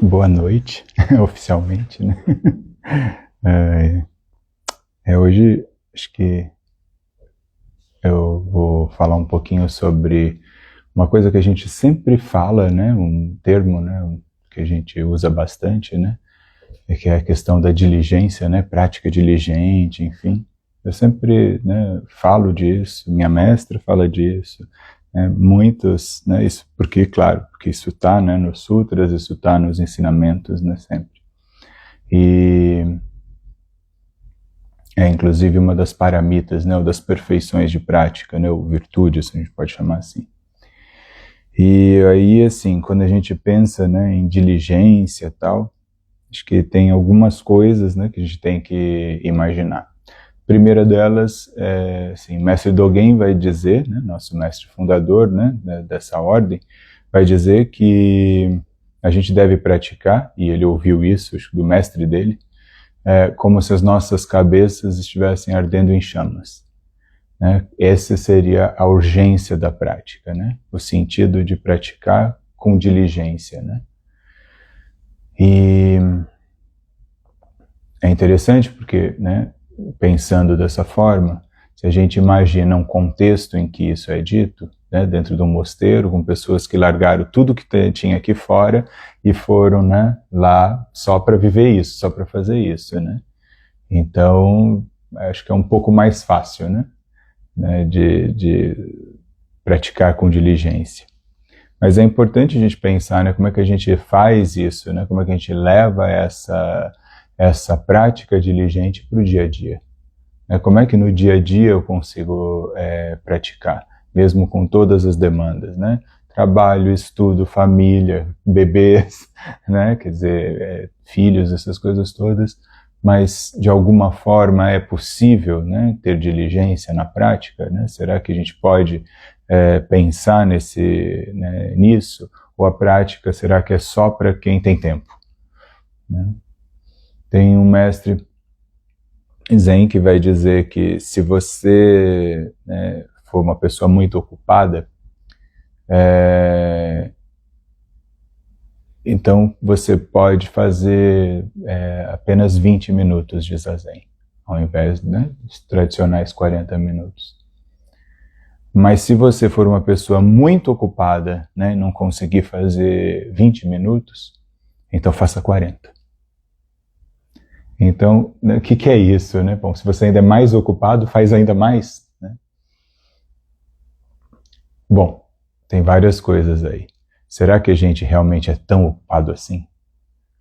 Boa noite, oficialmente, né? Hoje acho que eu vou falar um pouquinho sobre uma coisa que a gente sempre fala, né? Um termo, né? Que a gente usa bastante, né? Que é a questão da diligência, né? Prática diligente, enfim. Eu sempre, né, falo disso, minha mestra fala disso, né? Muitos, né? Isso porque, claro, porque isso está, né, nos sutras, isso está nos ensinamentos, né? Sempre. E inclusive uma das paramitas, né, ou das perfeições de prática, né, ou virtudes, a gente pode chamar assim. E aí, assim, quando a gente pensa, né, em diligência e tal, acho que tem algumas coisas, né, que a gente tem que imaginar. A primeira delas, assim, Mestre Dogen vai dizer, né, nosso mestre fundador, né, dessa ordem, vai dizer que a gente deve praticar, e ele ouviu isso, acho, do mestre dele, como se as nossas cabeças estivessem ardendo em chamas, né? Essa seria a urgência da prática, né? O sentido de praticar com diligência, né? E é interessante porque, né, pensando dessa forma, se a gente imagina um contexto em que isso é dito, né, dentro de um mosteiro, com pessoas que largaram tudo que tinha aqui fora e foram, né, lá só para viver isso, só para fazer isso, né? Então, acho que é um pouco mais fácil, né, de praticar com diligência. Mas é importante a gente pensar, né, como é que a gente faz isso, né, como é que a gente leva essa prática diligente para o dia a dia. Como é que no dia a dia eu consigo praticar, mesmo com todas as demandas, né? Trabalho, estudo, família, bebês, né? Quer dizer, filhos, essas coisas todas, mas de alguma forma é possível, né, ter diligência na prática, né? Será que a gente pode pensar nisso? Ou a prática, será que é só para quem tem tempo? Né? Tem um mestre Zen que vai dizer que se você, né, for uma pessoa muito ocupada, então você pode fazer apenas 20 minutos de zazen, ao invés, né, dos tradicionais 40 minutos. Mas se você for uma pessoa muito ocupada, né, e não conseguir fazer 20 minutos, então faça 40. Então, o que é isso, né? Bom, se você ainda é mais ocupado, faz ainda mais, né? Bom, tem várias coisas aí. Será que a gente realmente é tão ocupado assim?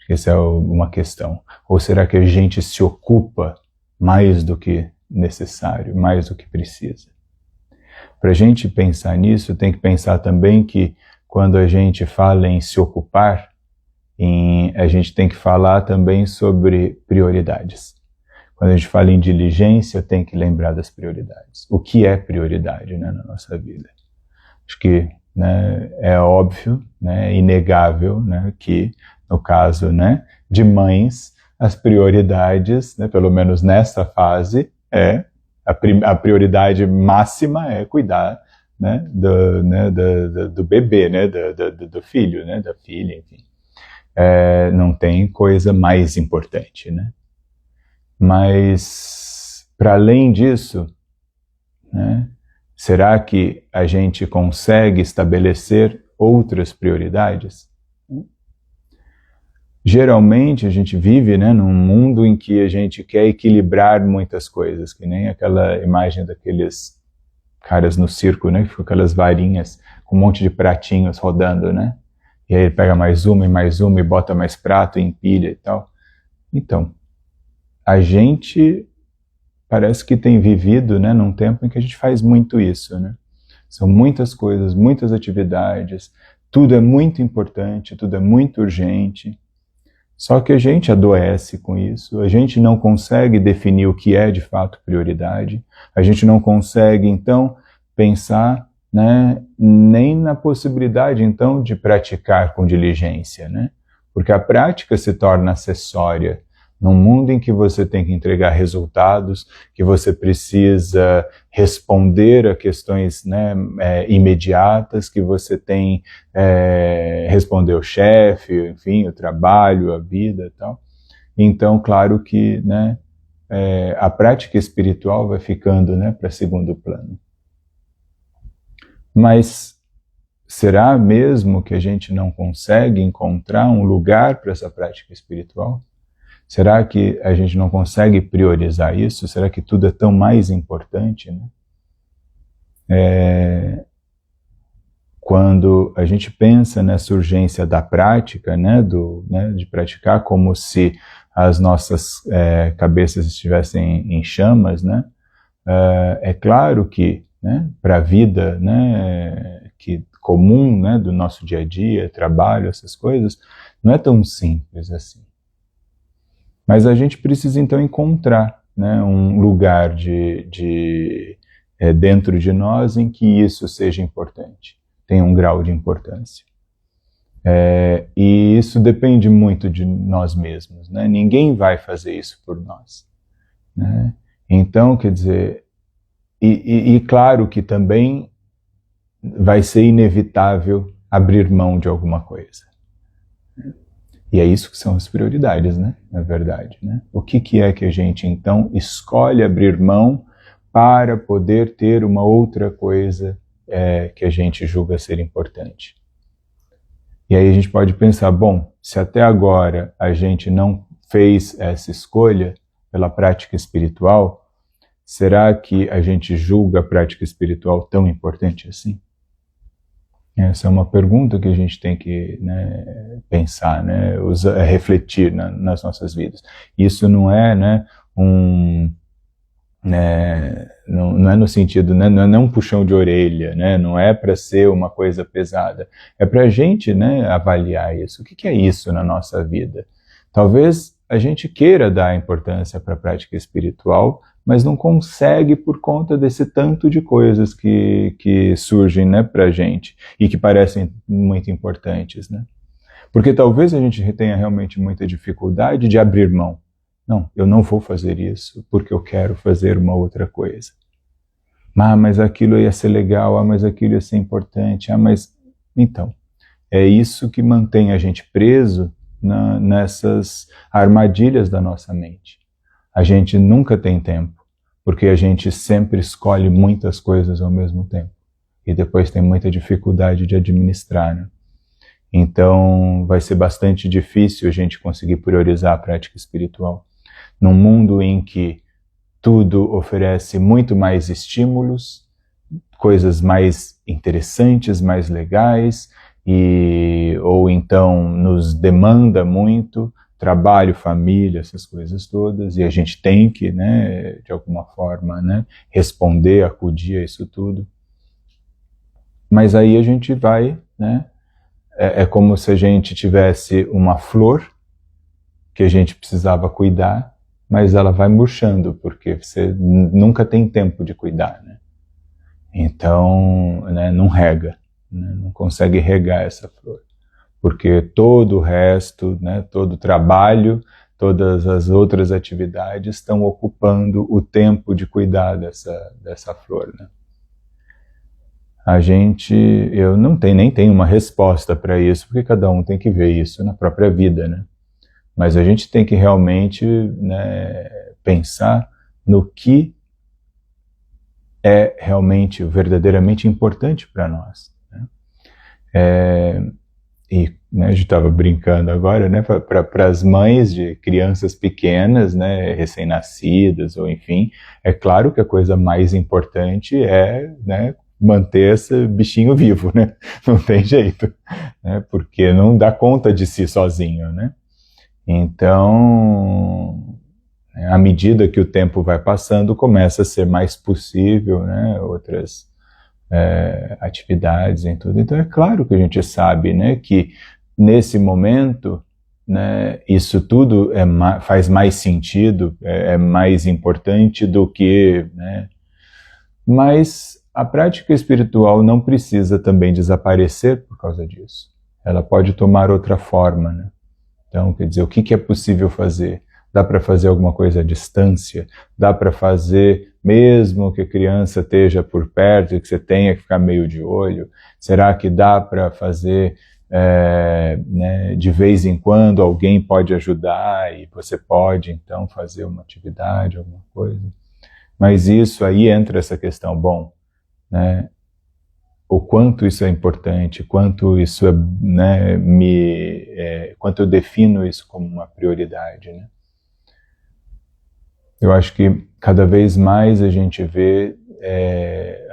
Essa é uma questão. Ou será que a gente se ocupa mais do que necessário, mais do que precisa? Para a gente pensar nisso, tem que pensar também que quando a gente fala em se ocupar, a gente tem que falar também sobre prioridades. Quando a gente fala em diligência, tem que lembrar das prioridades. O que é prioridade, né, na nossa vida? Acho que, né, é óbvio, né, inegável, né, que no caso, né, de mães, as prioridades, né, pelo menos nessa fase, a prioridade máxima é cuidar, né, do bebê, né, do filho, né, da filha, enfim. Não tem coisa mais importante, né? Mas, para além disso, né, será que a gente consegue estabelecer outras prioridades? Geralmente a gente vive, né, num mundo em que a gente quer equilibrar muitas coisas, que nem aquela imagem daqueles caras no circo, né, que ficam aquelas varinhas com um monte de pratinhos rodando, né? E aí ele pega mais uma e bota mais prato e empilha e tal. Então, a gente parece que tem vivido, né, num tempo em que a gente faz muito isso, né? São muitas coisas, muitas atividades, tudo é muito importante, tudo é muito urgente. Só que a gente adoece com isso, a gente não consegue definir o que é de fato prioridade, a gente não consegue, então, pensar, né, nem na possibilidade, então, de praticar com diligência, né? Porque a prática se torna acessória, Num mundo em que você tem que entregar resultados, que você precisa responder a questões, né, imediatas, que você tem responder ao chefe, enfim, o trabalho, a vida e tal. Então, claro que, né, a prática espiritual vai ficando, né, para segundo plano. Mas será mesmo que a gente não consegue encontrar um lugar para essa prática espiritual? Será que a gente não consegue priorizar isso? Será que tudo é tão mais importante, né? Quando a gente pensa nessa urgência da prática, né, de praticar como se as nossas cabeças estivessem em chamas, né, é claro que, né, para a vida, né, comum, né, do nosso dia a dia, trabalho, essas coisas, não é tão simples assim. Mas a gente precisa então encontrar, né, um lugar dentro de nós em que isso seja importante, tenha um grau de importância. E isso depende muito de nós mesmos, né? Ninguém vai fazer isso por nós, né? Então, quer dizer, e claro que também vai ser inevitável abrir mão de alguma coisa. E é isso que são as prioridades, né? Na verdade, né? O que é que a gente, então, escolhe abrir mão para poder ter uma outra coisa que a gente julga ser importante? E aí a gente pode pensar, bom, se até agora a gente não fez essa escolha pela prática espiritual, será que a gente julga a prática espiritual tão importante assim? Essa é uma pergunta que a gente tem que, né, pensar, né, refletir nas nossas vidas. Isso não é, né, não é no sentido, né, não é um puxão de orelha, né, não é para ser uma coisa pesada. É para a gente, né, avaliar isso. O que é isso na nossa vida? Talvez a gente queira dar importância para a prática espiritual, mas não consegue por conta desse tanto de coisas que surgem, né, para a gente e que parecem muito importantes, né? Porque talvez a gente tenha realmente muita dificuldade de abrir mão. Não, eu não vou fazer isso porque eu quero fazer uma outra coisa. Mas aquilo ia ser legal, mas aquilo ia ser importante, mas... Então, é isso que mantém a gente preso nessas armadilhas da nossa mente. A gente nunca tem tempo, porque a gente sempre escolhe muitas coisas ao mesmo tempo. E depois tem muita dificuldade de administrar, né? Então, vai ser bastante difícil a gente conseguir priorizar a prática espiritual. Num mundo em que tudo oferece muito mais estímulos, coisas mais interessantes, mais legais, ou então nos demanda muito, trabalho, família, essas coisas todas, e a gente tem que, né, de alguma forma, né, responder, acudir a isso tudo. Mas aí a gente vai, né, é como se a gente tivesse uma flor que a gente precisava cuidar, mas ela vai murchando, porque você nunca tem tempo de cuidar, né? Então, né, não rega, né, não consegue regar essa flor. Porque todo o resto, né, todo o trabalho, todas as outras atividades estão ocupando o tempo de cuidar dessa flor, né? Eu nem tenho uma resposta para isso, porque cada um tem que ver isso na própria vida, né? Mas a gente tem que realmente, né, pensar no que é realmente, verdadeiramente importante para nós, né? E, né, a gente estava brincando agora, né, para as mães de crianças pequenas, né, recém-nascidas, ou enfim, é claro que a coisa mais importante é, né, manter esse bichinho vivo, né? Não tem jeito, né? Porque não dá conta de si sozinho, né? Então, à medida que o tempo vai passando, começa a ser mais possível, né, outras atividades e tudo. Então é claro que a gente sabe, né, que nesse momento, né, isso tudo faz mais sentido, é mais importante do que, né, mas a prática espiritual não precisa também desaparecer por causa disso. Ela pode tomar outra forma, né? Então, quer dizer, o que é possível fazer? Dá para fazer alguma coisa à distância? Dá para fazer mesmo que a criança esteja por perto e que você tenha que ficar meio de olho? Será que dá para fazer né, de vez em quando alguém pode ajudar e você pode então fazer uma atividade, alguma coisa? Mas isso aí entra essa questão, bom, né, o quanto isso é importante, quanto isso é, né, quanto eu defino isso como uma prioridade, né? Eu acho que cada vez mais a gente vê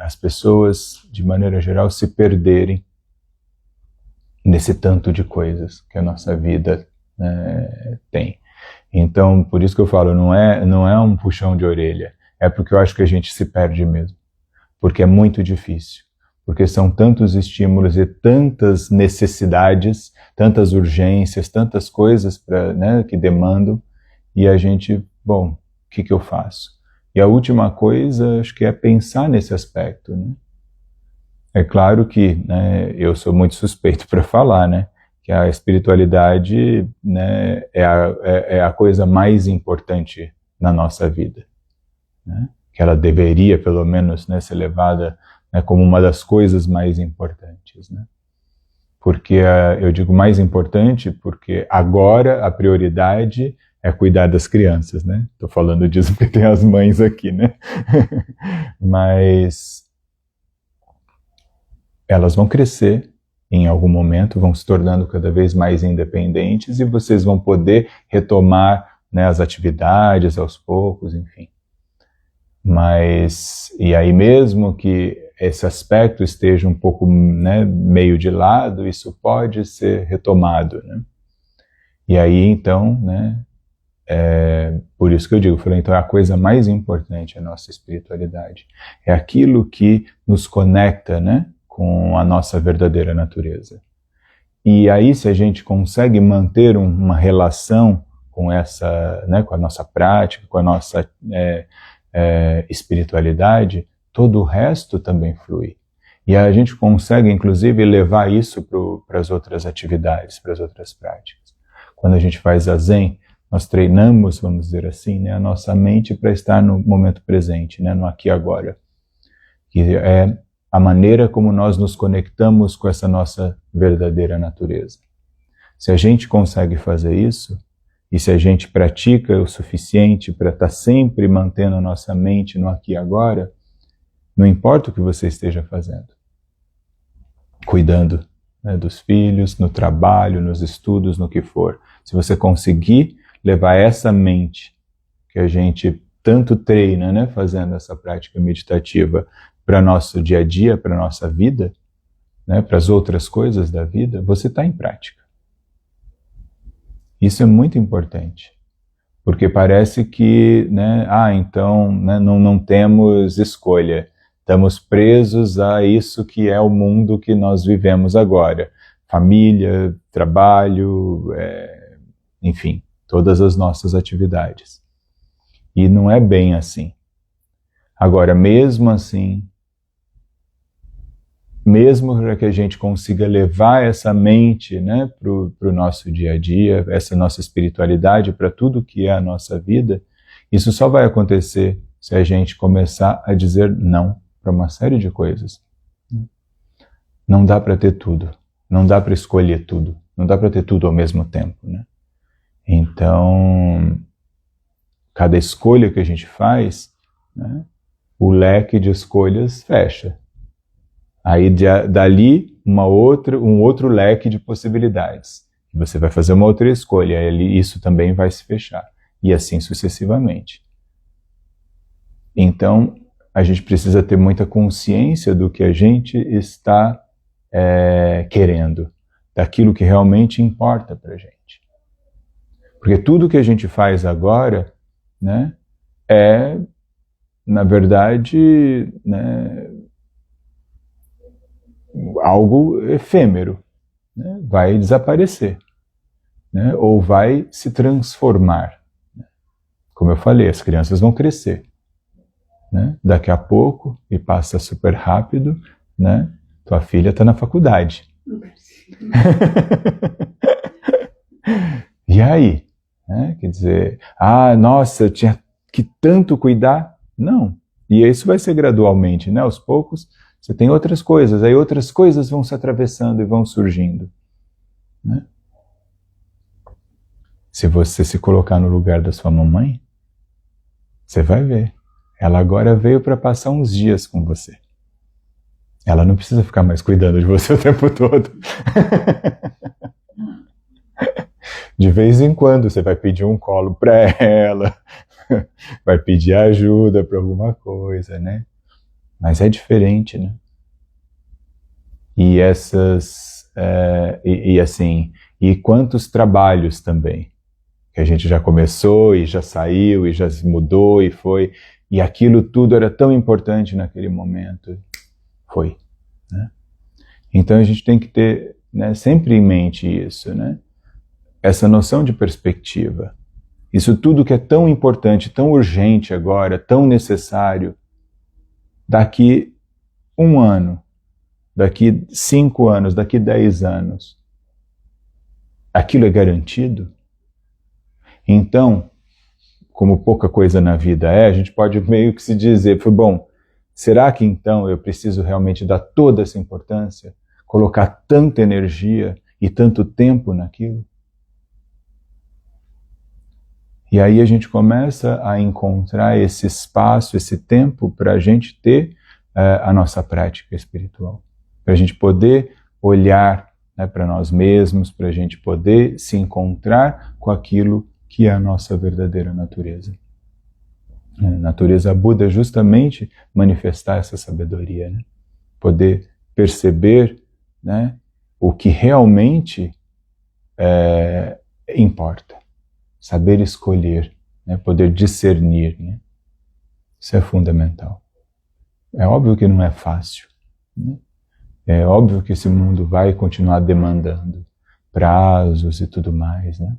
as pessoas, de maneira geral, se perderem nesse tanto de coisas que a nossa vida tem. Então, por isso que eu falo, não é um puxão de orelha, é porque eu acho que a gente se perde mesmo, porque é muito difícil, porque são tantos estímulos e tantas necessidades, tantas urgências, tantas coisas né, que demandam, e a gente, bom, o que eu faço? E a última coisa, acho que é pensar nesse aspecto, né? É claro que, né, eu sou muito suspeito para falar, né, que a espiritualidade, né, é a coisa mais importante na nossa vida, né? Que ela deveria, pelo menos, né, ser levada, né, como uma das coisas mais importantes, né? Porque eu digo mais importante porque agora a prioridade é cuidar das crianças, né? Estou falando disso porque tem as mães aqui, né? Mas elas vão crescer em algum momento, vão se tornando cada vez mais independentes e vocês vão poder retomar, né, as atividades aos poucos, enfim. Mas, e aí mesmo que esse aspecto esteja um pouco, né, meio de lado, isso pode ser retomado, né? E aí então, né, por isso que eu falei, então a coisa mais importante é a nossa espiritualidade. É aquilo que nos conecta, né, com a nossa verdadeira natureza. E aí, se a gente consegue manter uma relação com essa, né, com a nossa prática, com a nossa espiritualidade, todo o resto também flui. E a gente consegue, inclusive, levar isso para as outras atividades, para as outras práticas. Quando a gente faz zazen, nós treinamos, vamos dizer assim, né, a nossa mente para estar no momento presente, né, no aqui e agora. Que é a maneira como nós nos conectamos com essa nossa verdadeira natureza. Se a gente consegue fazer isso, e se a gente pratica o suficiente para estar sempre mantendo a nossa mente no aqui e agora, não importa o que você esteja fazendo. Cuidando, né, dos filhos, no trabalho, nos estudos, no que for. Se você conseguir levar essa mente que a gente tanto treina, né, fazendo essa prática meditativa para nosso dia a dia, para nossa vida, né, para as outras coisas da vida, você está em prática. Isso é muito importante, porque parece que, né, então, né, não temos escolha, estamos presos a isso que é o mundo que nós vivemos agora, família, trabalho, enfim, todas as nossas atividades. E não é bem assim. Agora, mesmo assim, mesmo para que a gente consiga levar essa mente, né, para o nosso dia a dia, essa nossa espiritualidade para tudo que é a nossa vida, isso só vai acontecer se a gente começar a dizer não para uma série de coisas. Não dá para ter tudo, não dá para escolher tudo, não dá para ter tudo ao mesmo tempo, né? Então, cada escolha que a gente faz, né, o leque de escolhas fecha. Aí dali um outro leque de possibilidades. Você vai fazer uma outra escolha, aí isso também vai se fechar. E assim sucessivamente. Então, a gente precisa ter muita consciência do que a gente está querendo, daquilo que realmente importa para a gente. Porque tudo que a gente faz agora, né, na verdade, né, algo efêmero, né? Vai desaparecer, né? Ou vai se transformar. Como eu falei, as crianças vão crescer, né? Daqui a pouco, e passa super rápido, né? Tua filha está na faculdade. E aí? né? Quer dizer, nossa, eu tinha que tanto cuidar. Não. E isso vai ser gradualmente, né? Aos poucos, você tem outras coisas, aí outras coisas vão se atravessando e vão surgindo, né? Se você se colocar no lugar da sua mamãe, você vai ver. Ela agora veio para passar uns dias com você. Ela não precisa ficar mais cuidando de você o tempo todo. De vez em quando você vai pedir um colo para ela, vai pedir ajuda para alguma coisa, né? Mas é diferente, né? E e quantos trabalhos também, que a gente já começou e já saiu e já mudou e foi, e aquilo tudo era tão importante naquele momento. Foi, né? Então a gente tem que ter, né, sempre em mente isso, né? Essa noção de perspectiva. Isso tudo que é tão importante, tão urgente agora, tão necessário, daqui 1 ano, daqui 5 anos, daqui 10 anos, aquilo é garantido? Então, como pouca coisa na vida a gente pode meio que se dizer, bom, será que então eu preciso realmente dar toda essa importância? Colocar tanta energia e tanto tempo naquilo? E aí a gente começa a encontrar esse espaço, esse tempo para a gente ter a nossa prática espiritual. Para a gente poder olhar, né, para nós mesmos, para a gente poder se encontrar com aquilo que é a nossa verdadeira natureza. A natureza Buda é justamente manifestar essa sabedoria, né? Poder perceber, né, o que realmente importa. Saber escolher, né, poder discernir, né? Isso é fundamental. É óbvio que não é fácil, né? É óbvio que esse mundo vai continuar demandando prazos e tudo mais, né?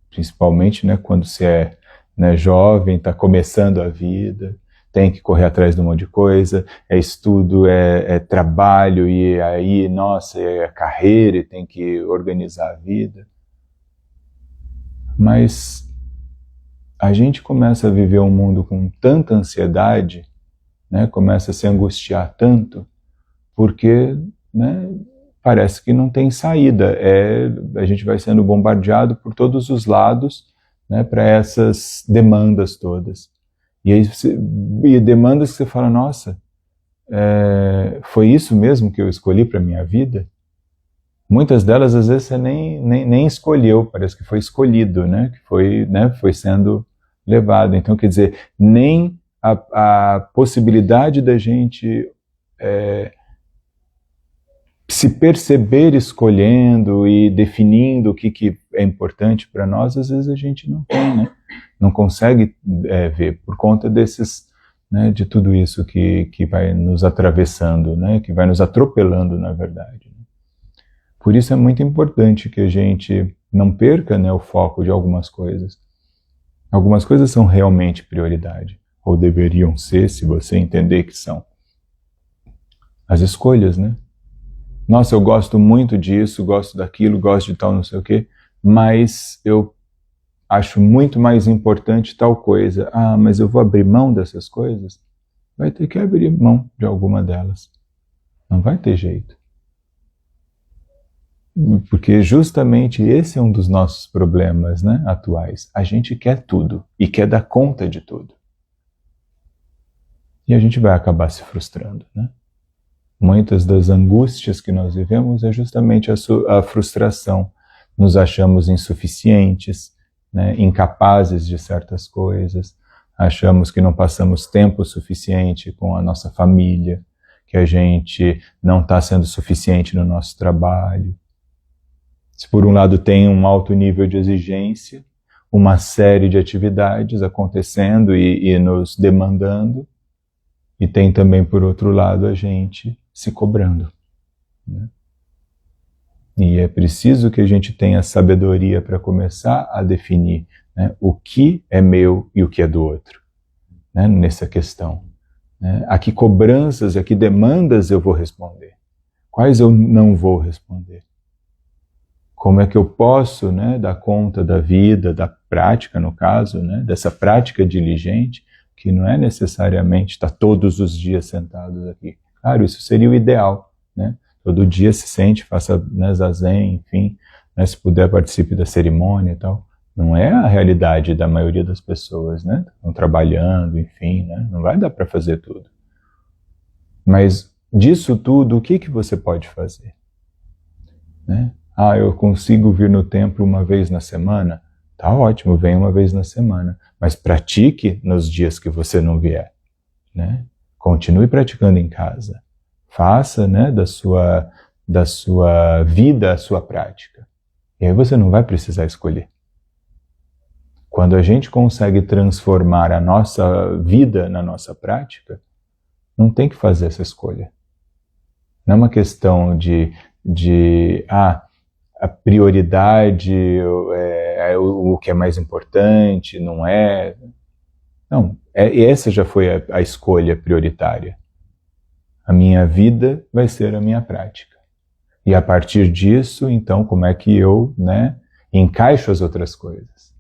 Principalmente, né, quando você é, né, jovem, está começando a vida, tem que correr atrás de um monte de coisa, é estudo, é trabalho, e aí, nossa, é carreira, e tem que organizar a vida. Mas a gente começa a viver um mundo com tanta ansiedade, né, começa a se angustiar tanto, porque, né, parece que não tem saída. A gente vai sendo bombardeado por todos os lados, né, para essas demandas todas. E aí demandas que você fala, nossa, foi isso mesmo que eu escolhi para a minha vida? Muitas delas, às vezes, você nem escolheu, parece que foi escolhido, né? Que foi sendo levado. Então, quer dizer, nem a possibilidade da gente se perceber escolhendo e definindo o que é importante para nós, às vezes a gente não tem, né? Não consegue ver, por conta desses, né, de tudo isso que vai nos atravessando, né? Que vai nos atropelando, na verdade. Por isso é muito importante que a gente não perca, né, o foco de algumas coisas. Algumas coisas são realmente prioridade, ou deveriam ser, se você entender que são. As escolhas, né? Nossa, eu gosto muito disso, gosto daquilo, gosto de tal não sei o quê, mas eu acho muito mais importante tal coisa. Mas eu vou abrir mão dessas coisas? Vai ter que abrir mão de alguma delas. Não vai ter jeito. Porque justamente esse é um dos nossos problemas, né, atuais. A gente quer tudo e quer dar conta de tudo. E a gente vai acabar se frustrando, né? Muitas das angústias que nós vivemos é justamente a frustração. Nos achamos insuficientes, né, incapazes de certas coisas, achamos que não passamos tempo suficiente com a nossa família, que a gente não está sendo suficiente no nosso trabalho. Se por um lado tem um alto nível de exigência, uma série de atividades acontecendo e nos demandando, e tem também, por outro lado, a gente se cobrando, né? E é preciso que a gente tenha sabedoria para começar a definir, né, o que é meu e o que é do outro, né, nessa questão. Né? A que cobranças, a que demandas eu vou responder? Quais eu não vou responder? Como é que eu posso, né, dar conta da vida, da prática, no caso, né, dessa prática diligente, que não é necessariamente estar todos os dias sentados aqui. Claro, isso seria o ideal, né? Todo dia se sente, faça, né, zazen, enfim, né, se puder participe da cerimônia e tal. Não é a realidade da maioria das pessoas, né? Estão trabalhando, enfim, né? Não vai dar para fazer tudo. Mas disso tudo, o que você pode fazer? Né? Ah, eu consigo vir no templo uma vez na semana? Tá ótimo, vem uma vez na semana. Mas pratique nos dias que você não vier. Né? Continue praticando em casa. Faça, né, da sua vida a sua prática. E aí você não vai precisar escolher. Quando a gente consegue transformar a nossa vida na nossa prática, não tem que fazer essa escolha. Não é uma questão de a prioridade é o que é mais importante, não é. Não, essa já foi a escolha prioritária. A minha vida vai ser a minha prática. E a partir disso, então, como é que eu, né, encaixo as outras coisas?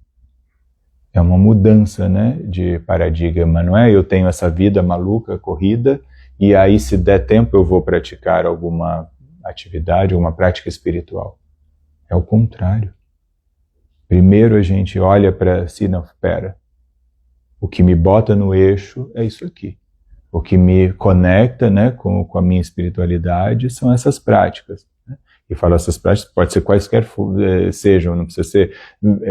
É uma mudança, né, de paradigma, não é? Eu tenho essa vida maluca, corrida, e aí se der tempo eu vou praticar alguma atividade, alguma prática espiritual. É o contrário. Primeiro a gente olha para si, não, espera. O que me bota no eixo é isso aqui. O que me conecta, né, com a minha espiritualidade são essas práticas. Né? E falo essas práticas, pode ser quaisquer sejam, não precisa ser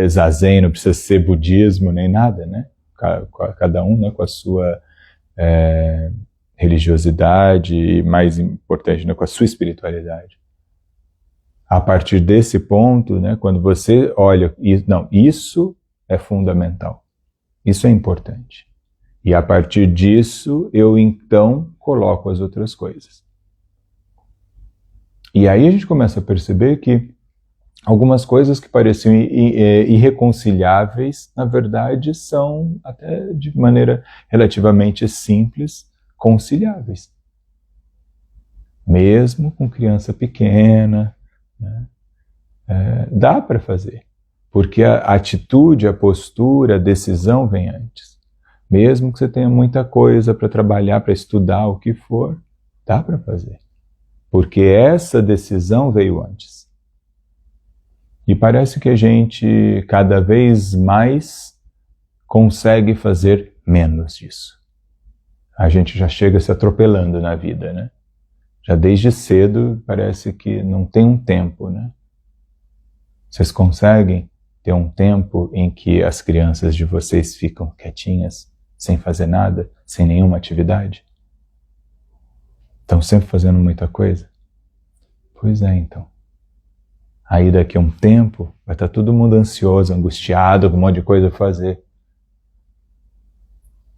zazen, não precisa ser budismo, nem nada, né? Cada um, né, com a sua religiosidade e, mais importante, né, com a sua espiritualidade. A partir desse ponto, né, quando você olha, não, isso é fundamental, isso é importante. E a partir disso, eu então coloco as outras coisas. E aí a gente começa a perceber que algumas coisas que pareciam irreconciliáveis, na verdade, são, até de maneira relativamente simples, conciliáveis. Mesmo com criança pequena, né? Dá para fazer. Porque a atitude, a postura, a decisão vem antes. Mesmo que você tenha muita coisa para trabalhar, para estudar, o que for, dá para fazer. Porque essa decisão veio antes. E parece que a gente cada vez mais consegue fazer menos disso. A gente já chega se atropelando na vida, né? Já desde cedo parece que não tem um tempo, né? Vocês conseguem ter um tempo em que as crianças de vocês ficam quietinhas, sem fazer nada, sem nenhuma atividade? Estão sempre fazendo muita coisa? Pois é, então. Aí daqui a um tempo vai estar todo mundo ansioso, angustiado, com um monte de coisa a fazer.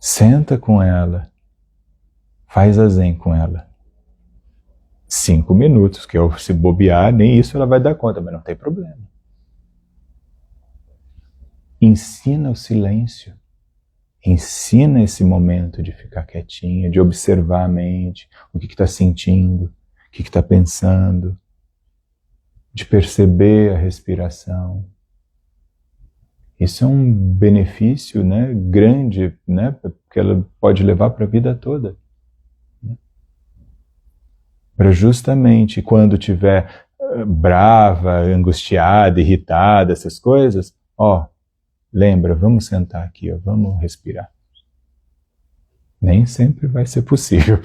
Senta com ela, faz zazen com ela. 5 minutos, que eu, se bobear, nem isso ela vai dar conta, mas não tem problema. Ensina o silêncio. Ensina esse momento de ficar quietinha, de observar a mente, o que está sentindo, o que está pensando, de perceber a respiração. Isso é um benefício, né, grande, né, que ela pode levar para a vida toda. Né? Para justamente quando estiver brava, angustiada, irritada, essas coisas, lembra, vamos sentar aqui, vamos respirar. Nem sempre vai ser possível.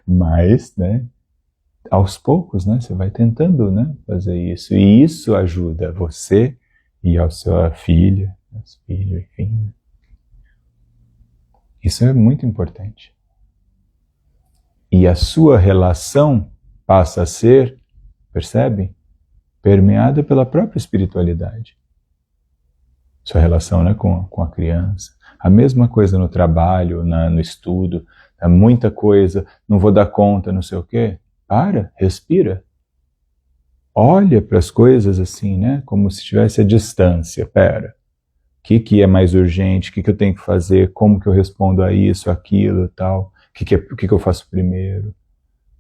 Mas, né, aos poucos, né, você vai tentando, né, fazer isso. E isso ajuda você e a sua filha, filho, enfim. Isso é muito importante. E a sua relação passa a ser, percebe? Permeada pela própria espiritualidade. Sua relação, né, com a criança. A mesma coisa no trabalho, no estudo. Muita coisa, não vou dar conta, não sei o quê. Para, respira. Olha para as coisas assim, né, como se estivesse à distância. Pera, o que é mais urgente? O que eu tenho que fazer? Como que eu respondo a isso, aquilo e tal? O que eu faço primeiro?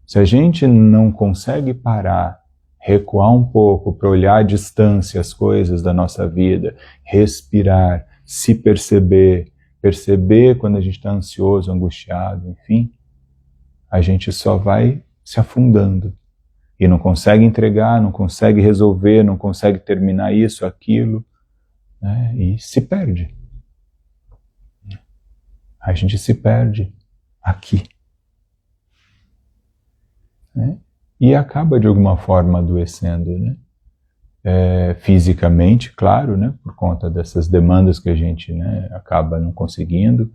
Se a gente não consegue parar, recuar um pouco para olhar à distância as coisas da nossa vida, respirar, se perceber, perceber quando a gente está ansioso, angustiado, enfim, a gente só vai se afundando e não consegue entregar, não consegue resolver, não consegue terminar isso, aquilo, né? E se perde. A gente se perde aqui, né? E acaba de alguma forma adoecendo, né? Fisicamente, claro, né? Por conta dessas demandas que a gente, né, acaba não conseguindo,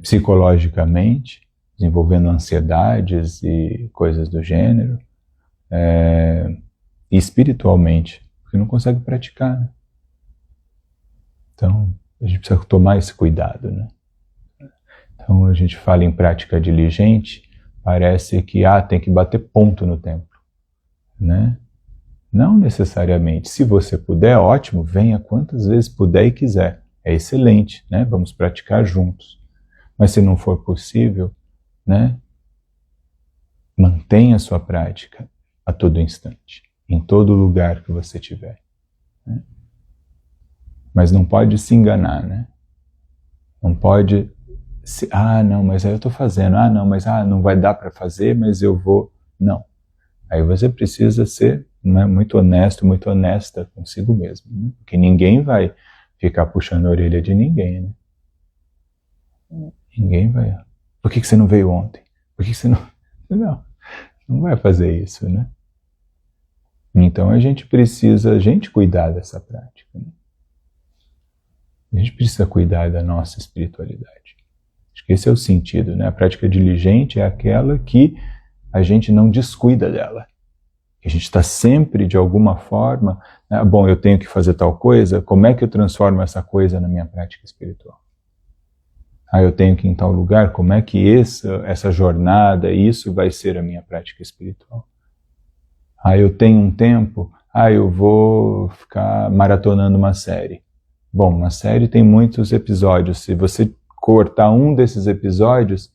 psicologicamente, desenvolvendo ansiedades e coisas do gênero, e espiritualmente, porque não consegue praticar, né? Então, a gente precisa tomar esse cuidado, né? Então, a gente fala em prática diligente, parece que tem que bater ponto no templo, né? Não necessariamente. Se você puder, ótimo, venha quantas vezes puder e quiser. É excelente, né? Vamos praticar juntos. Mas se não for possível, né? Mantenha a sua prática a todo instante, em todo lugar que você estiver, né? Mas não pode se enganar, né? Não pode não, mas aí eu estou fazendo, não, mas não vai dar para fazer, mas eu vou. Não. Aí você precisa ser, né, muito honesto, muito honesta consigo mesmo, né? Porque ninguém vai ficar puxando a orelha de ninguém, né? Ninguém vai. Por que você não veio ontem? Por que você não. Não vai fazer isso, né? Então a gente precisa, cuidar dessa prática, né? A gente precisa cuidar da nossa espiritualidade. Acho que esse é o sentido, né? A prática diligente é aquela que a gente não descuida dela. A gente está sempre, de alguma forma, né? Bom, eu tenho que fazer tal coisa, como é que eu transformo essa coisa na minha prática espiritual? Eu tenho que ir em tal lugar, como é que essa jornada, isso vai ser a minha prática espiritual? Eu tenho um tempo, eu vou ficar maratonando uma série. Bom, uma série tem muitos episódios, se você cortar um desses episódios,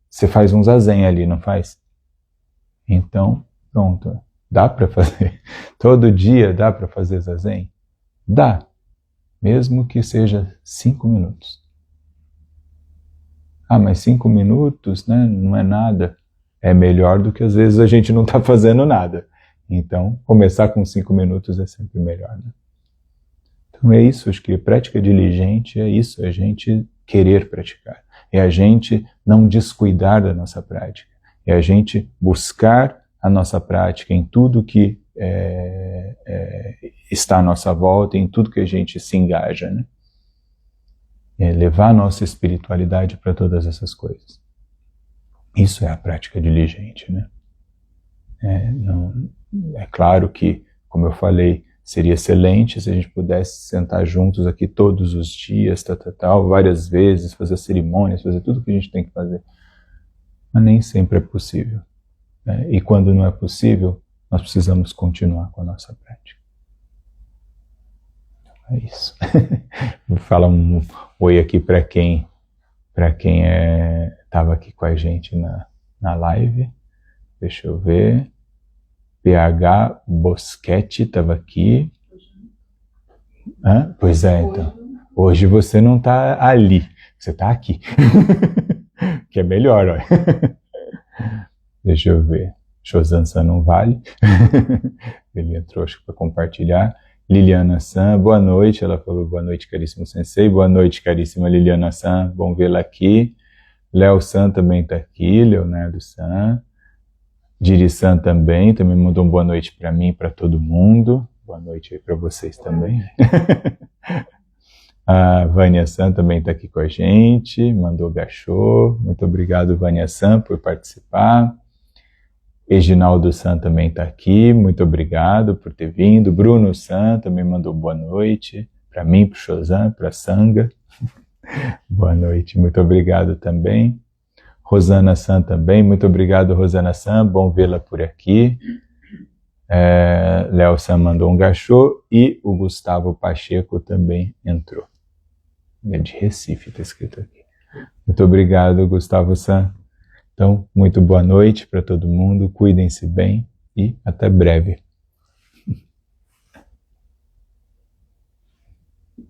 você faz um zazen ali, não faz? Então, pronto. Dá para fazer. Todo dia dá para fazer zazen? Dá. Mesmo que seja 5 minutos. Mas 5 minutos, né, não é nada. É melhor do que às vezes a gente não está fazendo nada. Então, começar com 5 minutos é sempre melhor, né? Então é isso, acho que a prática diligente é isso, a gente querer praticar. É a gente não descuidar da nossa prática. É a gente buscar a nossa prática em tudo que está à nossa volta, em tudo que a gente se engaja, né? Levar a nossa espiritualidade para todas essas coisas. Isso é a prática diligente, né? É claro que, como eu falei, seria excelente se a gente pudesse sentar juntos aqui todos os dias, várias vezes, fazer cerimônias, fazer tudo o que a gente tem que fazer. Mas nem sempre é possível, né? E quando não é possível, nós precisamos continuar com a nossa prática. É isso. Vou falar um oi aqui para quem estava aqui com a gente na live. Deixa eu ver. PH Boschetti estava aqui. Pois é, então. Hoje você não está ali, você está aqui. Que é melhor, olha. Deixa eu ver. Shozan-san não vale. Ele entrou, acho que para compartilhar. Liliana-san, boa noite. Ela falou boa noite, caríssimo sensei. Boa noite, caríssima Liliana-san. Bom vê-la aqui. Léo-san também está aqui. Leonardo-san. Diri-san também mandou uma boa noite para mim e para todo mundo. Boa noite aí para vocês também. A Vânia-san também está aqui com a gente, mandou gachô. Muito obrigado, Vânia-san, por participar. Eginaldo-san também está aqui, muito obrigado por ter vindo. Bruno-san também mandou boa noite para mim, para o Shozan, para a Sangha. Boa noite, muito obrigado também. Rosana-san também, muito obrigado, Rosana-san, bom vê-la por aqui. Léo-san mandou um gachô e o Gustavo Pacheco também entrou. É de Recife, está escrito aqui. Muito obrigado, Gustavo-san. Então, muito boa noite para todo mundo, cuidem-se bem e até breve.